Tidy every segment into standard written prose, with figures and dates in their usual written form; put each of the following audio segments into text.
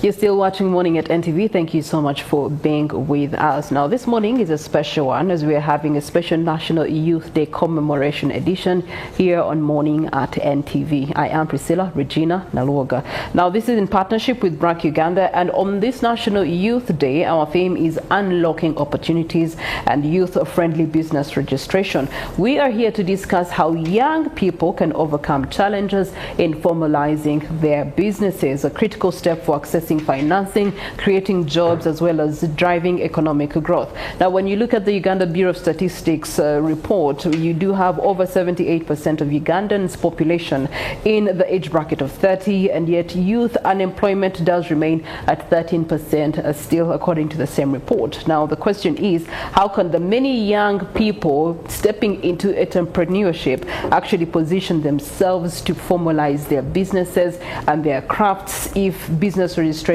You're still watching Morning at NTV. Thank you so much for being with us. Now, this morning is a special one as we are having a special National Youth Day commemoration edition here on Morning at NTV. I am Priscilla Regina Naluoga. Now, this is in partnership with BRAC Uganda, and on this National Youth Day, our theme is unlocking opportunities and youth-friendly business registration. We are here to discuss how young people can overcome challenges in formalizing their businesses, a critical step for accessing financing, creating jobs, as well as driving economic growth. Now, when you look at the Uganda Bureau of Statistics report, you do have over 78% of Ugandans' population in the age bracket of 30, and yet youth unemployment does remain at 13% still, according to the same report. Now, the question is, how can the many young people stepping into entrepreneurship actually position themselves to formalize their businesses and their crafts if business registration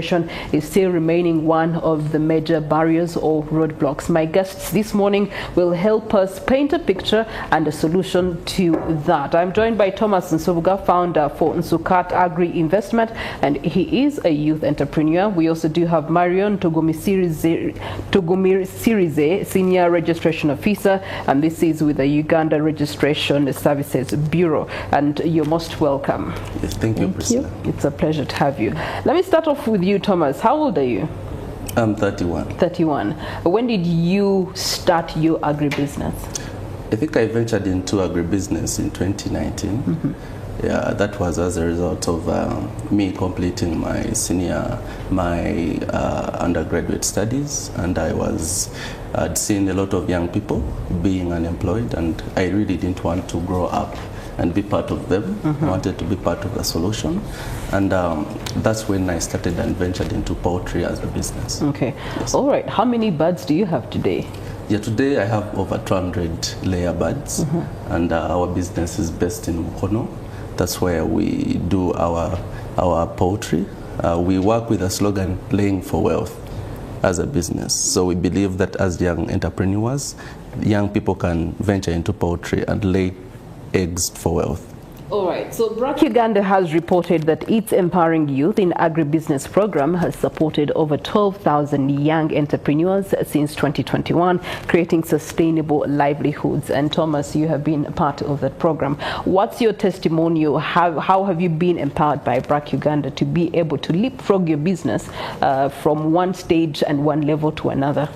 is still remaining one of the major barriers or roadblocks? My guests this morning will help us paint a picture and a solution to that. I'm joined by Thomas Nsubuga, founder for Nsubuga Agri Investment, and he is a youth entrepreneur. We also do have Marion Tugumisirize, Senior Registration Officer, and this is with the Uganda Registration Services Bureau. And you're most welcome. Yes, thank you, Priscilla. It's a pleasure to have you. Let me start off with you, Thomas. How old are you? I'm 31. 31. When did you start your agribusiness? I think I ventured into agribusiness in 2019. Mm-hmm. Yeah, that was as a result of me completing my undergraduate studies, and I'd seen a lot of young people being unemployed, and I really didn't want to grow up and be part of them. Mm-hmm. I wanted to be part of the solution, and that's when I started and ventured into poultry as a business. Okay. Yes. All right. How many birds do you have today? Yeah, today I have over 200 layer birds, mm-hmm. and our business is based in Mukono. That's where we do our poultry. We work with a slogan, laying for wealth, as a business. So we believe that as young entrepreneurs, young people can venture into poultry and lay eggs for wealth. All right, so BRAC Uganda has reported that its Empowering Youth in Agribusiness program has supported over 12,000 young entrepreneurs since 2021, creating sustainable livelihoods. And Thomas, you have been a part of that program. What's your testimonial? How have you been empowered by BRAC Uganda to be able to leapfrog your business from one stage and one level to another?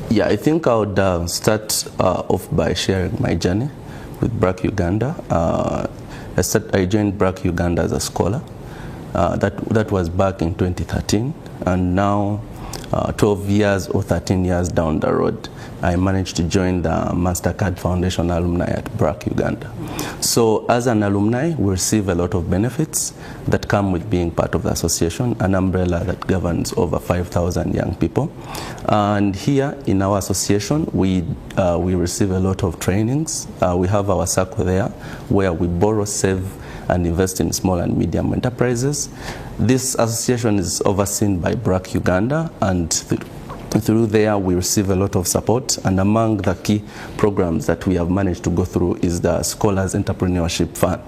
Yeah, I think I would start off by sharing my journey with BRAC Uganda. I joined BRAC Uganda as a scholar. That was back in 2013, and now 12 years or 13 years down the road, I managed to join the MasterCard Foundation alumni at BRAC Uganda. So as an alumni, we receive a lot of benefits that come with being part of the association, an umbrella that governs over 5,000 young people. And here in our association, we receive a lot of trainings. We have our circle there where we borrow, save, and invest in small and medium enterprises. This association is overseen by BRAC Uganda, and through there we receive a lot of support, and among the key programs that we have managed to go through is the Scholars Entrepreneurship Fund.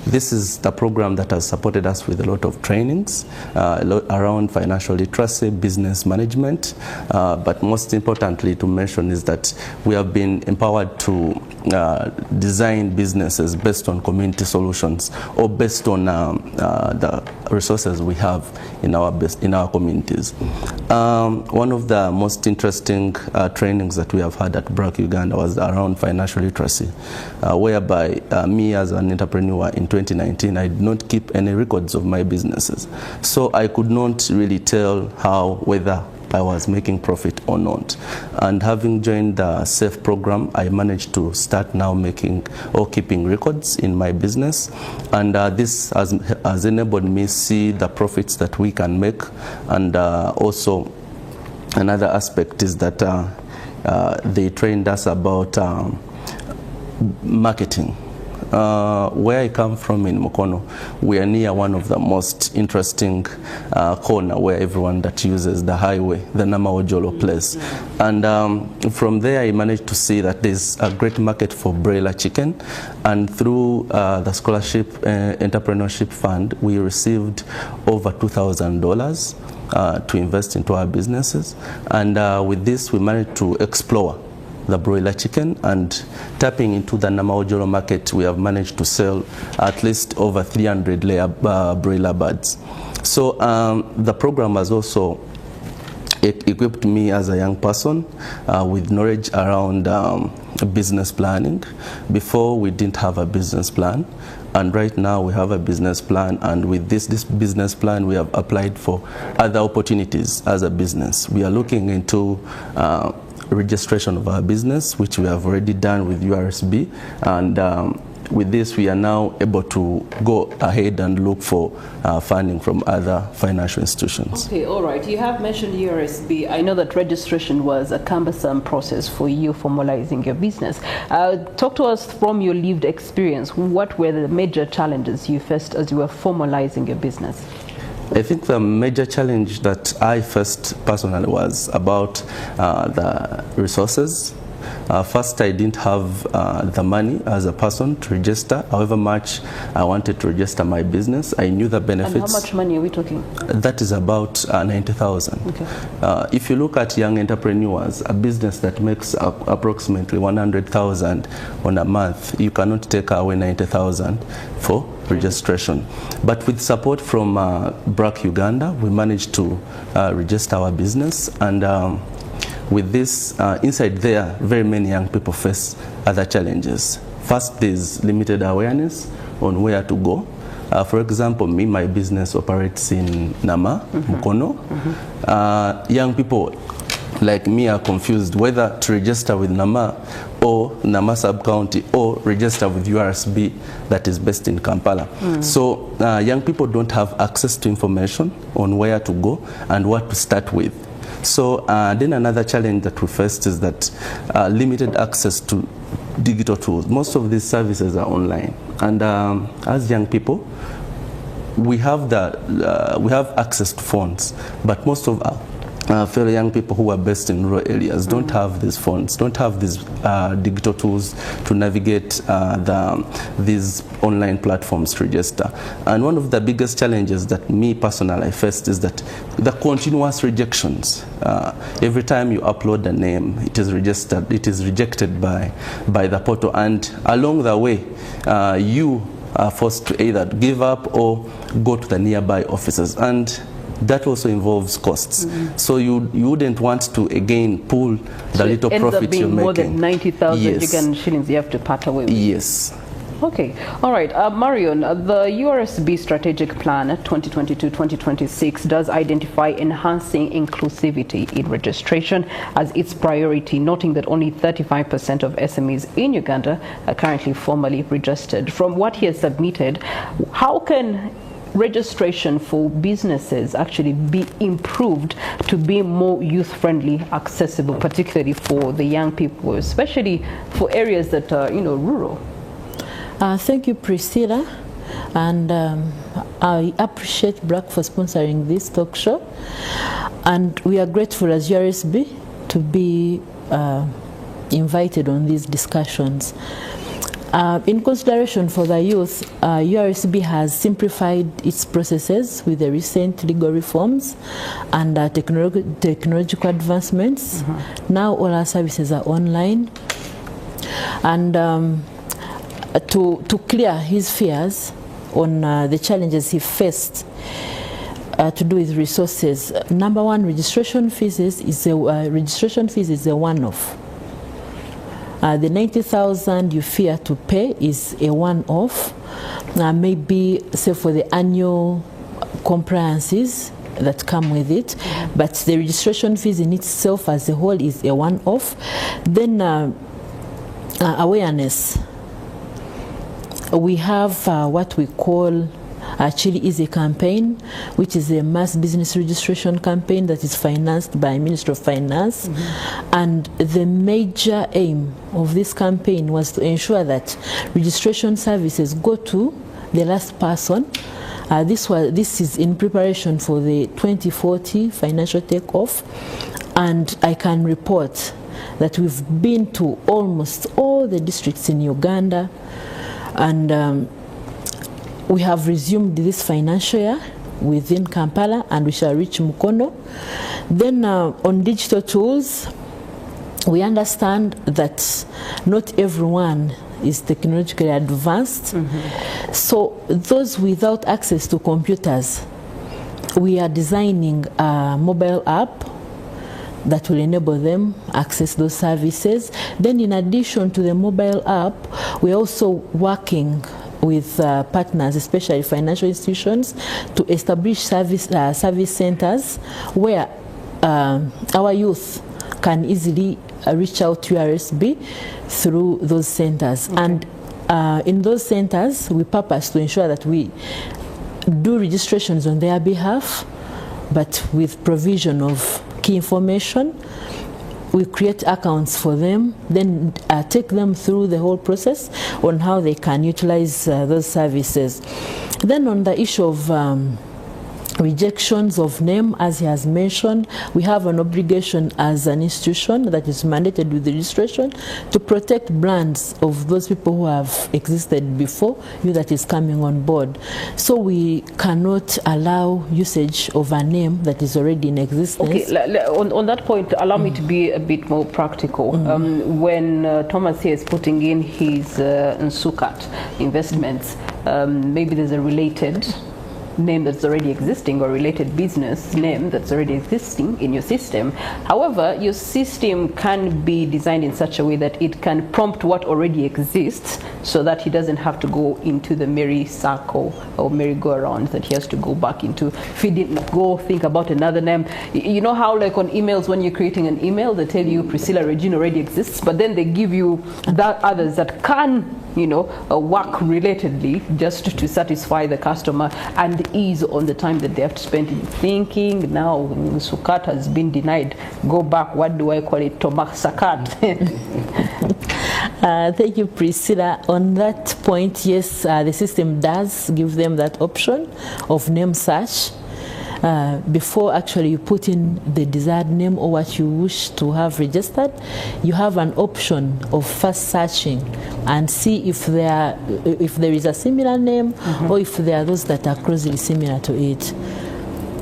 This is the program that has supported us with a lot of trainings around financial literacy, business management, but most importantly to mention is that we have been empowered to design businesses based on community solutions or based on the resources we have in our communities. One of the most interesting trainings that we have had at BRAC Uganda was around financial literacy, whereby me as an entrepreneur in 2019, I did not keep any records of my businesses. So I could not really tell whether I was making profit or not. And having joined the SAFE program, I managed to start now making or keeping records in my business. And this has enabled me to see the profits that we can make. And also another aspect is that they trained us about marketing. Where I come from in Mukono, we are near one of the most interesting corner where everyone that uses the highway, the Namaojolo place. And from there I managed to see that there's a great market for broiler chicken, and through the scholarship entrepreneurship fund we received over $2,000 to invest into our businesses, and with this we managed to explore the broiler chicken, and tapping into the Namaojolo market we have managed to sell at least over 300 layer broiler birds. So the program has also equipped me as a young person with knowledge around business planning. Before we didn't have a business plan, and right now we have a business plan, and with this business plan we have applied for other opportunities as a business. We are looking into registration of our business, which we have already done with URSB, and with this we are now able to go ahead and look for funding from other financial institutions. Okay, all right. You have mentioned URSB. I know that registration was a cumbersome process for you formalizing your business. Talk to us from your lived experience. What were the major challenges you faced as you were formalizing your business? I think the major challenge that I faced personally was about the resources. First, I didn't have the money as a person to register, however much I wanted to register my business. I knew the benefits. And how much money are we talking? That is about 90,000. Okay. If you look at young entrepreneurs, a business that makes approximately 100,000 on a month, you cannot take away 90,000 for registration. But with support from BRAC Uganda, we managed to register our business, and with this, inside there, very many young people face other challenges. First, there's limited awareness on where to go. For example, my business operates in Nama, Mukono. Young people like me are confused whether to register with Nama or Nama sub-county or register with URSB that is based in Kampala. So young people don't have access to information on where to go and what to start with. So then another challenge that we faced is that limited access to digital tools. Most of these services are online, and as young people, we have access to phones, but most of our fellow young people who are based in rural areas don't have these phones, don't have these digital tools to navigate these online platforms to register. And one of the biggest challenges that me personally faced is that the continuous rejections. Every time you upload a name, it is registered, it is rejected by the portal, and along the way, you are forced to either give up or go to the nearby offices, and that also involves costs. So you wouldn't want to again pull the little profit you're making. More than 90,000 Ugandan shillings you have to part away with. Yes. Okay. All right. Marion, the URSB strategic plan 2022-2026 does identify enhancing inclusivity in registration as its priority, noting that only 35% of SMEs in Uganda are currently formally registered. From what he has submitted, how can registration for businesses actually be improved to be more youth-friendly, accessible, particularly for the young people, especially for areas that are, rural? Thank you, Priscilla, and I appreciate BRAC for sponsoring this talk show, and we are grateful as URSB to be invited on these discussions. In consideration for the youth, URSB has simplified its processes with the recent legal reforms and technological advancements. Now all our services are online, and to clear his fears on the challenges he faced to do with resources. Number one, registration fees is a one-off. The 90,000 you fear to pay is a one-off. Maybe say for the annual compliances that come with it, but the registration fees in itself as a whole is a one-off. Then awareness. We have what we call Chile is a campaign, which is a mass business registration campaign that is financed by Ministry of Finance. And the major aim of this campaign was to ensure that registration services go to the last person. This is in preparation for the 2040 financial takeoff, and I can report that we've been to almost all the districts in Uganda, and we have resumed this financial year within Kampala, and we shall reach Mukono. Then on digital tools, we understand that not everyone is technologically advanced. So those without access to computers, we are designing a mobile app that will enable them access those services. Then in addition to the mobile app, we're also working with partners, especially financial institutions, to establish service centers where our youth can easily reach out to URSB through those centers. And in those centers, we purpose to ensure that we do registrations on their behalf, but with provision of key information. We create accounts for them, then take them through the whole process on how they can utilize those services. Then on the issue of rejections of name, as he has mentioned, we have an obligation as an institution that is mandated with the registration to protect brands of those people who have existed before you that is coming on board. So we cannot allow usage of a name that is already in existence. Okay, on that point, allow me to be a bit more practical. When Thomas here is putting in his Nsubuga investments, maybe there's a related name that's already existing or related business name that's already existing in your system. However, your system can be designed in such a way that it can prompt what already exists, so that he doesn't have to go into the merry circle or merry-go-round that he has to go back into. If he didn't go think about another name, you know how like on emails, when you're creating an email, they tell you Priscilla Regina already exists, but then they give you that others that can, you know, work relatedly just to satisfy the customer and ease on the time that they have to spend in thinking. Now Sukat has been denied, go back, what do I call it, Tomak Sakat. Thank you, Priscilla. On that point, yes, the system does give them that option of name search. Before actually you put in the desired name or what you wish to have registered, you have an option of first searching and see if there is a similar name or if there are those that are closely similar to it.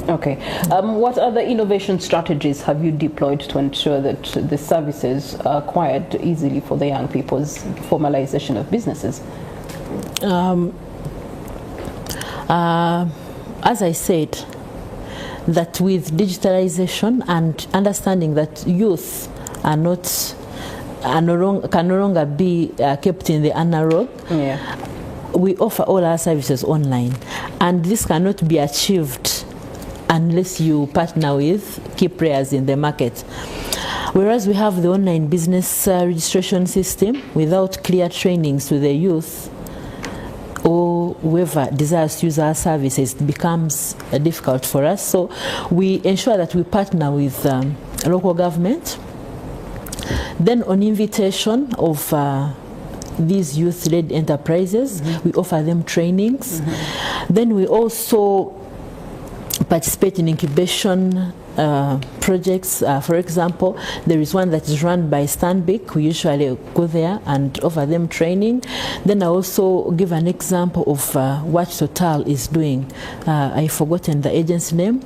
Okay. What other innovation strategies have you deployed to ensure that the services are acquired easily for the young people's formalization of businesses? As I said, that with digitalization and understanding that youth are can no longer be kept in the analog, we offer all our services online, and this cannot be achieved unless you partner with key players in the market. Whereas we have the online business registration system, without clear trainings to the youth or whoever desires to use our services, it becomes difficult for us. So we ensure that we partner with local government. Then on invitation of these youth-led enterprises, we offer them trainings. Then we also participate in incubation projects. For example, there is one that is run by Stanbic. We usually go there and offer them training. Then I also give an example of what Total is doing. I've forgotten the agency name.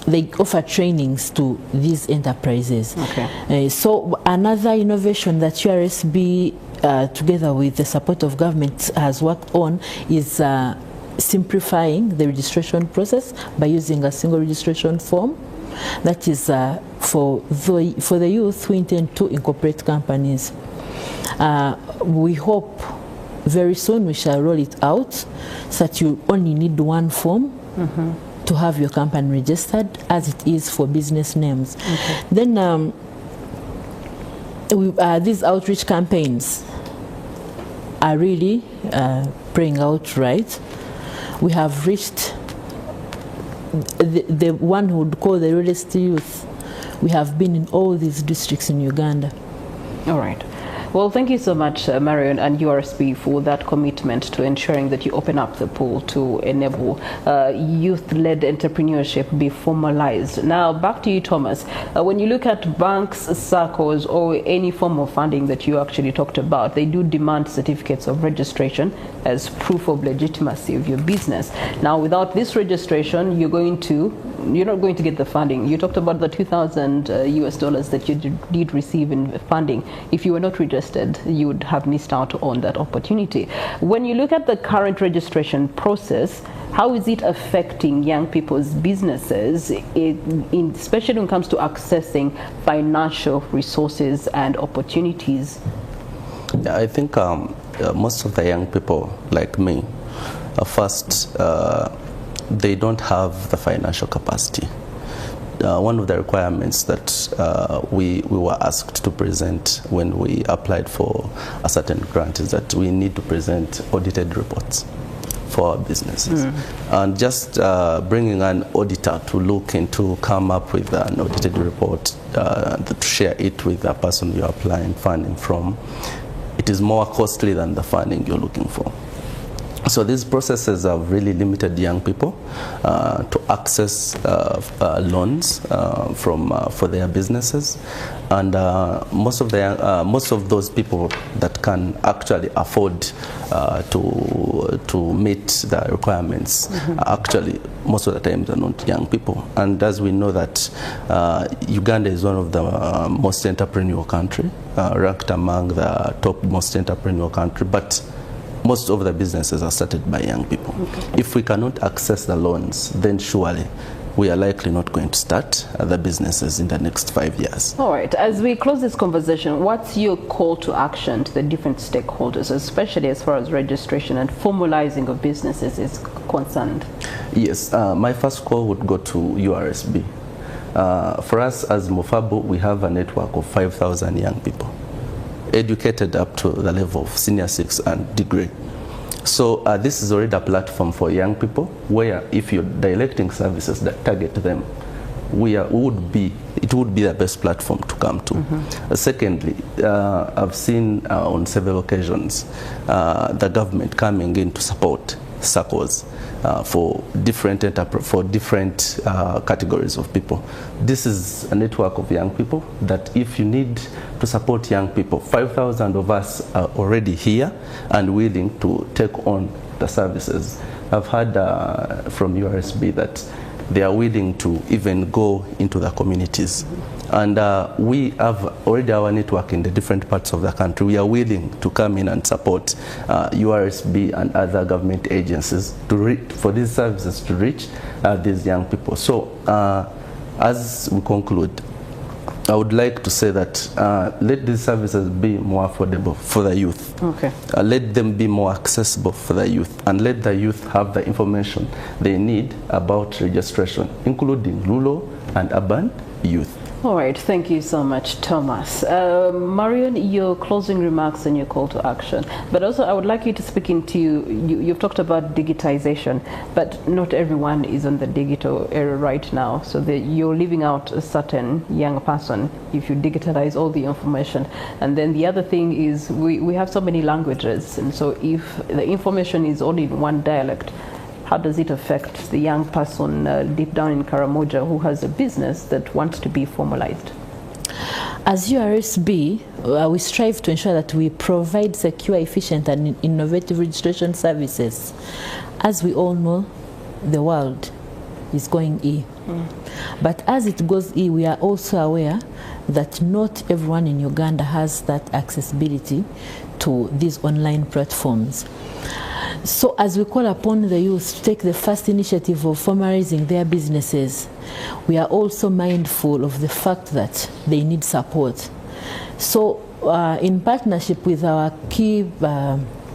They offer trainings to these enterprises. Okay. So another innovation that URSB, together with the support of government, has worked on is simplifying the registration process by using a single registration form. That is for the youth who intend to incorporate companies. We hope very soon we shall roll it out so that you only need one form to have your company registered, as it is for business names. Okay. Then these outreach campaigns are really playing out right. we have reached the one who would call the realist youth. We have been in all these districts in Uganda. All right. Well, thank you so much, Marion and URSB, for that commitment to ensuring that you open up the pool to enable youth-led entrepreneurship be formalized. Now, back to you, Thomas. When you look at banks, SACCOs, or any form of funding that you actually talked about, they do demand certificates of registration as proof of legitimacy of your business. Now, without this registration, you're not going to get the funding. You talked about the $2,000 US that you did receive in funding. If you were not registered, you would have missed out on that opportunity. When you look at the current registration process, how is it affecting young people's businesses, especially when it comes to accessing financial resources and opportunities? Yeah, I think most of the young people, like me, first, they don't have the financial capacity. One of the requirements that we were asked to present when we applied for a certain grant is that we need to present audited reports for our businesses. And just bringing an auditor to look into, come up with an audited report, to share it with the person you're applying funding from, it is more costly than the funding you're looking for. So these processes have really limited young people to access loans for their businesses, and most of those people that can actually afford to meet the requirements actually most of the times are not young people. And as we know that Uganda is one of the most entrepreneurial country, ranked among the top most entrepreneurial country, but most of the businesses are started by young people. Okay. If we cannot access the loans, then surely we are likely not going to start the businesses in the next 5 years. All right. As we close this conversation, what's your call to action to the different stakeholders, especially as far as registration and formalizing of businesses is concerned? Yes. My first call would go to URSB. For us as Mofabu, we have a network of 5,000 young people, educated up to the level of senior 6 and degree. So this is already a platform for young people where if you're directing services that target them, it would be the best platform to come to. Secondly, I've seen on several occasions the government coming in to support SACCOs for different categories of people. This is a network of young people that if you need to support young people, 5,000 of us are already here and willing to take on the services. I've heard from URSB that they are willing to even go into the communities. And we have already our network in the different parts of the country. We are willing to come in and support URSB and other government agencies for these services to reach these young people. So as we conclude, I would like to say that let these services be more affordable for the youth. Okay. Let them be more accessible for the youth, and let the youth have the information they need about registration, including rural and urban youth. All right, thank you so much, Thomas. Marion, your closing remarks and your call to action. But also I would like you to speak into, you've talked about digitization, but not everyone is on the digital era right now. So you're leaving out a certain young person if you digitalize all the information. And then the other thing is we have so many languages. And so if the information is only in one dialect, how does it affect the young person deep down in Karamoja who has a business that wants to be formalized? As URSB, we strive to ensure that we provide secure, efficient and innovative registration services. As we all know, the world is going E. But as it goes E, we are also aware that not everyone in Uganda has that accessibility to these online platforms. So as we call upon the youth to take the first initiative of formalizing their businesses, we are also mindful of the fact that they need support. So in partnership with our key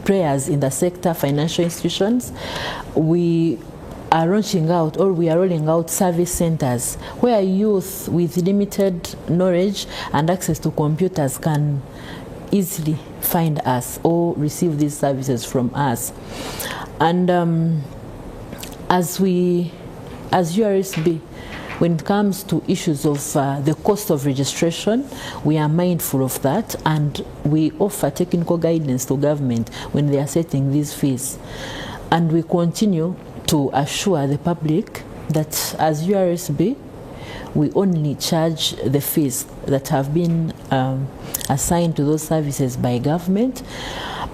players in the sector, financial institutions, we are launching out, or we are rolling out service centers where youth with limited knowledge and access to computers can easily find us or receive these services from us. And as URSB, when it comes to issues of the cost of registration, we are mindful of that, and we offer technical guidance to government when they are setting these fees. And we continue to assure the public that as URSB, we only charge the fees that have been assigned to those services by government,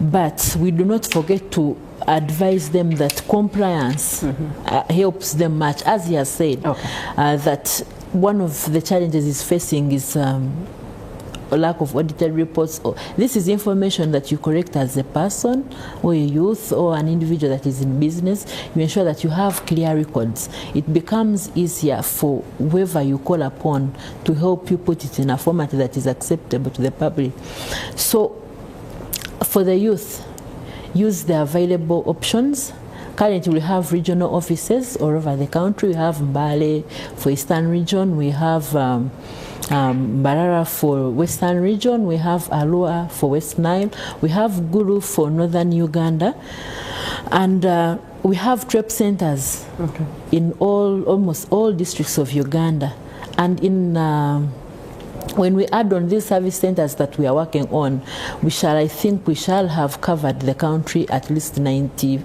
but we do not forget to advise them that compliance helps them much, as he has said, that one of the challenges he's facing is a lack of audited reports. This is information that you collect as a person or a youth or an individual that is in business. You ensure that you have clear records. It becomes easier for whoever you call upon to help you put it in a format that is acceptable to the public. So for the youth, use the available options. Currently, we have regional offices all over the country. We have Mbale for Eastern Region. We have Barara for Western Region. We have Arua for West Nile. We have Gulu for Northern Uganda. And we have TREP centers in almost all districts of Uganda. And in when we add on these service centers that we are working on, I think we shall have covered the country at least 90%.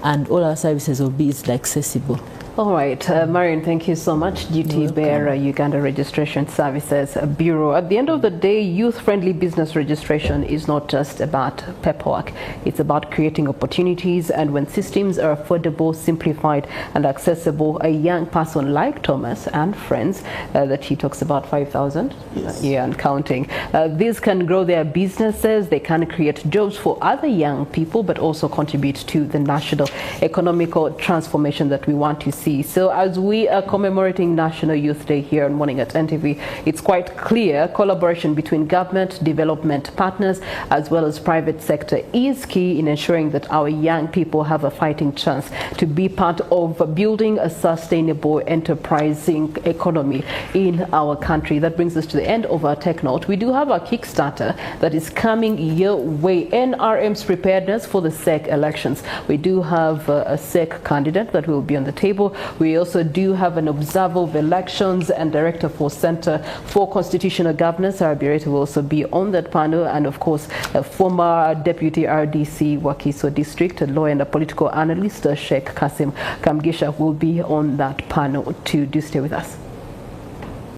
And all our services will be easily accessible. All right, Marion, thank you so much. Duty Bearer, Uganda Registration Services Bureau. At the end of the day, youth-friendly business registration is not just about paperwork. It's about creating opportunities, and when systems are affordable, simplified, and accessible, a young person like Thomas and friends, that he talks about 5,000, yeah, and counting, these can grow their businesses, they can create jobs for other young people, but also contribute to the national economical transformation that we want to see. So as we are commemorating National Youth Day here on Morning at NTV, it's quite clear collaboration between government, development partners, as well as private sector is key in ensuring that our young people have a fighting chance to be part of building a sustainable, enterprising economy in our country. That brings us to the end of our Tech Note. We do have a Kickstarter that is coming your way. NRM's preparedness for the SEC elections. We do have a SEC candidate that will be on the table. We also do have an observer of elections and director for Center for Constitutional Governance. Arabireta will also be on that panel, and of course a former deputy RDC Wakiso district, a lawyer and a political analyst, Sheikh Kasim Kamgisha, will be on that panel too. Do stay with us.